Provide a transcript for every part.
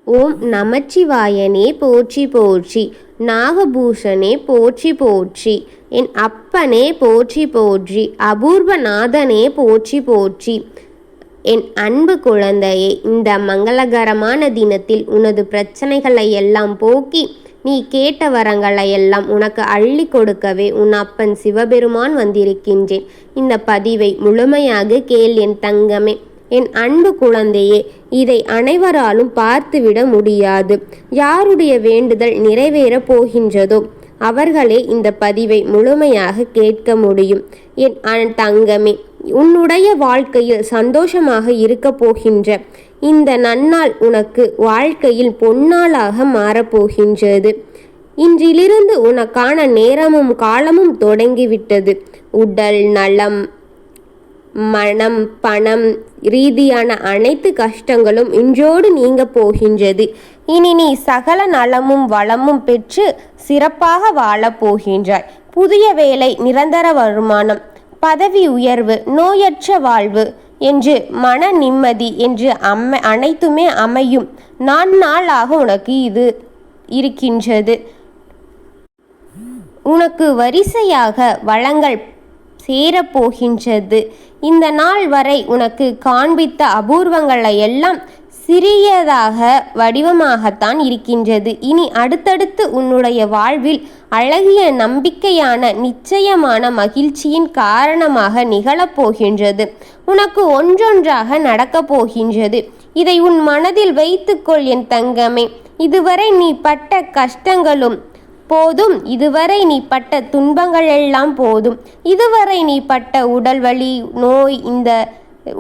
ஓம் நமச்சிவாயனே போற்றி போற்றி. நாகபூஷணே போற்றி போற்றி. என் அப்பனே போற்றி போற்றி. அபூர்வநாதனே போற்றி போற்றி. என் அன்பு குழந்தையே, இந்த மங்களகரமான தினத்தில் உனது பிரச்சனைகளை எல்லாம் போக்கி நீ கேட்ட வரங்களை எல்லாம் உனக்கு அள்ளி கொடுக்கவே உன் அப்பன் சிவபெருமான் வந்திருக்கின்றேன். இந்த பதிவை முழுமையாக கேள் என் தங்கமே. என் அன்பு குழந்தையே, இதை அனைவராலும் பார்த்துவிட முடியாது. யாருடைய வேண்டுதல் நிறைவேறப் போகின்றதோ அவர்களே இந்த பதிவை முழுமையாக கேட்க முடியும். என் தங்கமே, உன்னுடைய வாழ்க்கையில் சந்தோஷமாக இருக்க போகின்ற இந்த நன்னாள் உனக்கு வாழ்க்கையில் பொன்னாளாக மாறப்போகின்றது. இன்றிலிருந்து உனக்கான நேரமும் காலமும் தொடங்கிவிட்டது. உடல் நலம், மனம், பணம் ரீதியான அனைத்து கஷ்டங்களும் இன்றோடு நீங்க போகின்றது. இனி நீ சகல நலமும் வளமும் பெற்று சிறப்பாக வாழப் போகின்றாய். புதிய வேலை, நிரந்தர வருமானம், பதவி உயர்வு, நோயற்ற வாழ்வு என்று மன நிம்மதி என்று அனைத்துமே அமையும் நாளாக உனக்கு இது இருக்கின்றது. உனக்கு வரிசையாக வளங்கள் சேரப்போகின்றது. இந்த நாள் வரை உனக்கு காண்பித்த அபூர்வங்களை எல்லாம் சிறியதாக வடிவமாகத்தான் இருக்கின்றது. இனி அடுத்தடுத்து உன்னுடைய வாழ்வில் அழகிய, நம்பிக்கையான, நிச்சயமான மகிழ்ச்சியின் காரணமாக நிகழப்போகின்றது. உனக்கு ஒன்றொன்றாக நடக்கப் போகின்றது. இதை உன் மனதில் வைத்துக்கொள் என் தங்கமே. இதுவரை நீ பட்ட கஷ்டங்களும் போதும், இதுவரை நீ பட்ட துன்பங்கள் எல்லாம் போதும், இதுவரை நீ பட்ட உடல் வலி, நோய், இந்த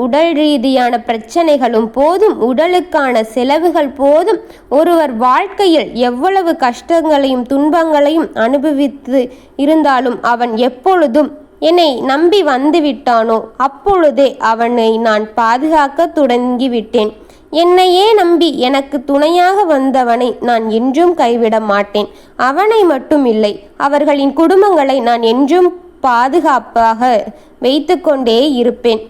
உடல் ரீதியான பிரச்சனைகளும் போதும், உடலுக்கான செலவுகள் போதும். ஒருவர் வாழ்க்கையில் எவ்வளவு கஷ்டங்களையும் துன்பங்களையும் அனுபவித்து இருந்தாலும் அவன் எப்பொழுதும் என்னை நம்பி வந்துவிட்டானோ அப்பொழுதே அவனை நான் பாதுகாக்க தொடங்கிவிட்டேன். என்னையே நம்பி எனக்கு துணையாக வந்தவனை நான் என்றும் கைவிட மாட்டேன். அவனை மட்டும் இல்லை, அவர்களின் குடும்பங்களை நான் என்றும் பாதுகாப்பாக வைத்து கொண்டே இருப்பேன்.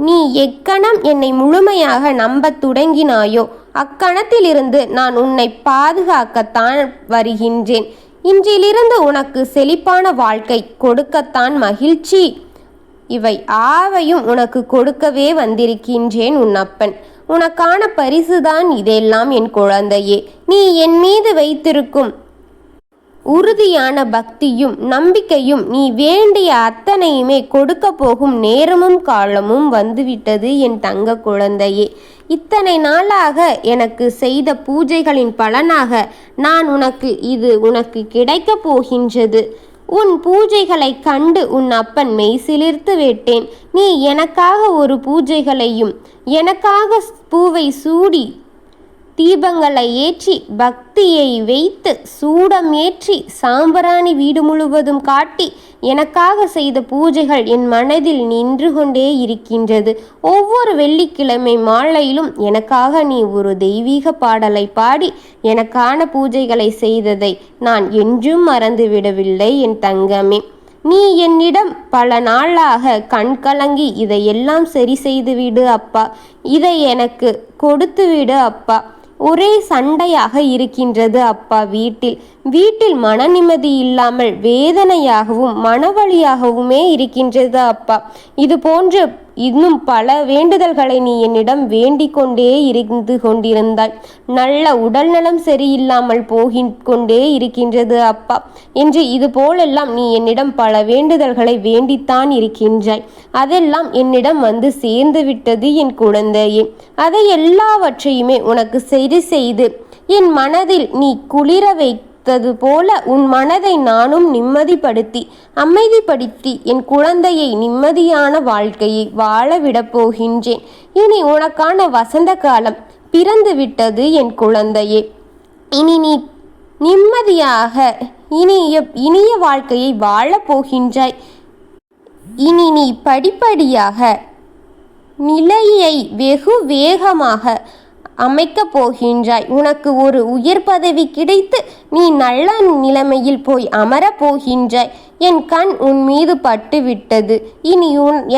நீ எக்கணம் என்னை முழுமையாக நம்ப தொடங்கினாயோ அக்கணத்திலிருந்து நான் உன்னை பாதுகாக்கத்தான் வருகின்றேன். இன்றிலிருந்து உனக்கு செழிப்பான வாழ்க்கை கொடுக்கத்தான் மகிழ்ச்சி இவை ஆவையும் உனக்கு கொடுக்கவே வந்திருக்கின்றேன் உன் அப்பன். உனக்கான பரிசுதான் இதெல்லாம் என் குழந்தையே. நீ என் மீது வைத்திருக்கும் உறுதியான பக்தியும் நம்பிக்கையும் நீ வேண்டிய அத்தனையுமே கொடுக்க போகும் நேரமும் காலமும் வந்துவிட்டது என் தங்க குழந்தையே. இத்தனை நாளாக எனக்கு செய்த பூஜைகளின் பலனாக இது உனக்கு கிடைக்கப் போகின்றது. உன் பூஜைகளை கண்டு உன் அப்பன் மெய் சிலிர்த்து விட்டேன். நீ எனக்காக ஒரு பூஜைகளையும் எனக்காக பூவை சூடி தீபங்களை ஏற்றி பக்தியை வைத்து சூடம் ஏற்றி சாம்பிராணி வீடு முழுவதும் காட்டி எனக்காக செய்த பூஜைகள் என் மனதில் நின்று கொண்டே இருக்கின்றது. ஒவ்வொரு வெள்ளிக்கிழமை மாலையிலும் எனக்காக நீ ஒரு தெய்வீக பாடலை பாடி எனக்கான பூஜைகளை செய்ததை நான் என்றும் மறந்துவிடவில்லை என் தங்கமே. நீ என்னிடம் பல நாளாக கண் கலங்கி இதையெல்லாம் சரி செய்துவிடு அப்பா, இதை எனக்கு கொடுத்துவிடு அப்பா, ஒரே சண்டையாக இருக்கின்றது அப்பா, வீட்டில் மன நிம்மதி இல்லாமல் வேதனையாகவும் மனவழியாகவுமே இருக்கின்றது அப்பா. இது போன்று இன்னும் பல வேண்டுதல்களை நீ என்னிடம் வேண்டிக் கொண்டே இருந்து கொண்டிருந்தாய். நல்ல உடல் நலம் சரியில்லாமல் கொண்டே இருக்கின்றது அப்பா என்று இது போலெல்லாம் நீ என்னிடம் பல வேண்டுதல்களை வேண்டித்தான் இருக்கின்றாய். அதெல்லாம் என்னிடம் வந்து சேர்ந்து விட்டது என் குழந்தையே. அதை எல்லாவற்றையுமே உனக்கு சரி செய்து என் மனதில் நீ குளிர போல உன் மனதை நானும் நிம்மதிப்படுத்தி அமைதிப்படுத்தி என் குழந்தையை நிம்மதியான வாழ்க்கையை வாழவிடப் போகின்றேன். இனி உனக்கான வசந்த காலம் பிறந்து விட்டது என் குழந்தையே. இனி நீ நிம்மதியாக இனிய வாழ்க்கையை வாழப் போகின்றாய். இனி நீ படிப்படியாக நிலையை வெகு வேகமாக அமைக்கப் போகின்றாய். உனக்கு ஒரு உயர் பதவி கிடைத்து நீ நல்ல நிலைமையில் போய் அமரப் போகின்றாய். என் கண் உன் மீது பட்டு விட்டது. இனி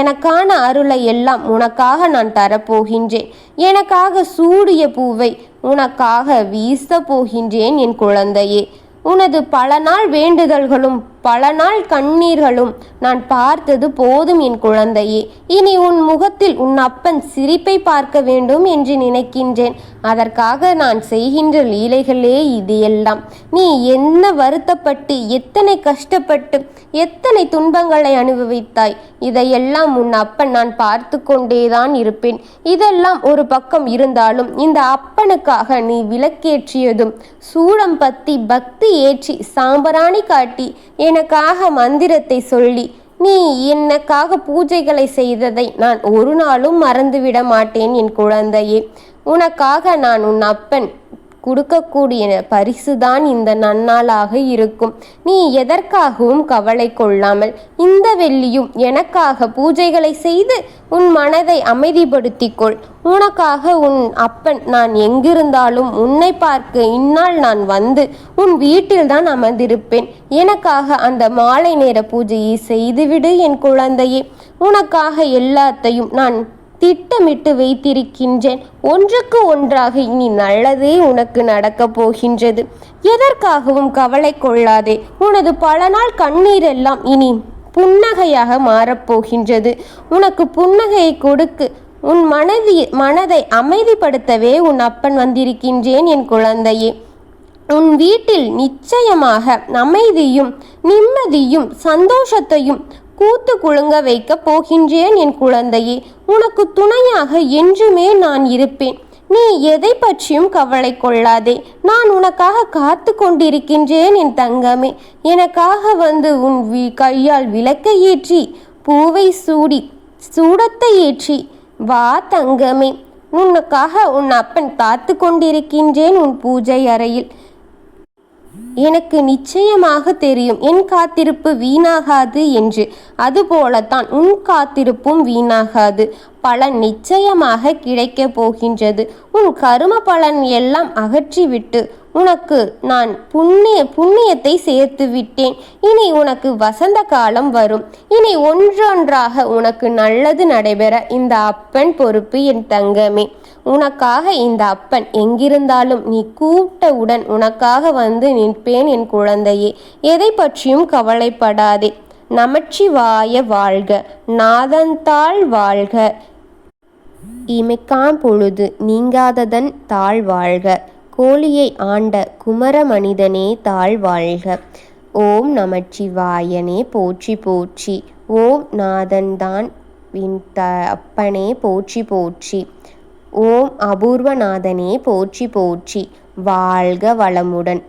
எனக்கான அருளை எல்லாம் உனக்காக நான் தரப்போகின்றேன். எனக்காக சூடிய பூவை உனக்காக வீச போகின்றேன் என் குழந்தையே. உனது பல நாள் வேண்டுதல்களும் பல நாள் கண்ணீர்களும் நான் பார்த்தது போதும் என் குழந்தையே. இனி உன் முகத்தில் உன் அப்பன் சிரிப்பை பார்க்க வேண்டும் என்று நினைக்கின்றேன். அதற்காக நான் செய்கின்ற லீலைகளே இது எல்லாம். நீ என்ன வருத்தப்பட்டு எத்தனை கஷ்டப்பட்டு எத்தனை துன்பங்களை அனுபவித்தாய். இதையெல்லாம் உன் அப்பன் நான் பார்த்து கொண்டேதான் இருப்பேன். இதெல்லாம் ஒரு பக்கம் இருந்தாலும் இந்த அப்பனுக்காக நீ விளக்கேற்றியதும் சூடம் பத்தி பக்தி ஏற்றி சாம்பராணி காட்டி எனக்காக மந்திரத்தை சொல்லி நீ எனக்காக பூஜைகளை செய்ததை நான் ஒரு நாளும் மறந்துவிட மாட்டேன் என் குழந்தையே. உனக்காக நான் உன் அப்பன் கொடுக்கக்கூடிய பரிசுதான் இந்த நன்னாளாக இருக்கும். நீ எதற்காகவும் கவலை கொள்ளாமல் இந்த வெள்ளியும் எனக்காக பூஜைகளை செய்து உன் மனதை அமைதிப்படுத்திக்கொள். உனக்காக உன் அப்பன் நான் எங்கிருந்தாலும் உன்னை பார்க்க இந்நாள் நான் வந்து உன் வீட்டில்தான் அமர்ந்திருப்பேன். எனக்காக அந்த மாலை நேர பூஜையை செய்துவிடு என் குழந்தையே. உனக்காக எல்லாத்தையும் நான் திட்டமிட்டு வைத்திருக்கின்றேன். ஒன்றுக்கு ஒன்றாக இனி நல்லதே உனக்கு நடக்கப் போகின்றது. எதற்காகவும் கவலை கொள்ளாதே. உனது பல நாள் கண்ணீரெல்லாம் இனி புன்னகையாக மாறப்போகின்றது. உனக்கு புன்னகையை கொடுக்கு உன் மனதை அமைதிப்படுத்தவே உன் அப்பன் வந்திருக்கின்றேன் என் குழந்தையே. உன் வீட்டில் நிச்சயமாக அமைதியும் நிம்மதியும் சந்தோஷத்தையும் கூத்து குலுங்க வைக்க போகின்றேன் என் குழந்தையே. உனக்கு துணையாக என்றுமே நான் இருப்பேன். நீ எதை பற்றியும் கவலை கொள்ளாதே. நான் உனக்காக காத்து கொண்டிருக்கின்றேன் என் தங்கமே. எனக்காக வந்து உன் கையால் விளக்கை ஏற்றி பூவை சூடி சூடத்தை ஏற்றி வா தங்கமே. உனக்காக உன் அப்பன் காத்து கொண்டிருக்கின்றேன் உன் பூஜை அறையில். எனக்கு நிச்சயமாக தெரியும் என் காத்திருப்பு வீணாகாது என்று. அதுபோலத்தான் உன் காத்திருப்பும் வீணாகாது. பலன் நிச்சயமாக கிடைக்கப் போகின்றது. உன் கரும பலன் எல்லாம் அகற்றிவிட்டு உனக்கு நான் புண்ணியத்தை சேர்த்து விட்டேன். இனி உனக்கு வசந்த காலம் வரும். இனி ஒன்றொன்றாக உனக்கு நல்லது நடைபெற இந்த அப்பன் பொறுப்பு என் தங்கமே. உனக்காக இந்த அப்பன் எங்கிருந்தாலும் நீ கூப்பிட்டவுடன் உனக்காக வந்து நிற்பேன் என் குழந்தையே. எதை பற்றியும் கவலைப்படாதே. நமச்சிவாய வாழ்க, நாதன்தாள் வாழ்க, இமைக்காம் பொழுது நீங்காததன் தாழ் வாழ்க, கோழியை ஆண்ட குமர மனிதனே தாழ் வாழ்க. ஓம் நமச்சிவாயனே போற்றி போற்றி. ஓம் நாதன்தான் அப்பனே போற்றி போற்றி. ஓம் அபூர்வநாதனே போற்றி போற்றி. வாழ்க வளமுடன்.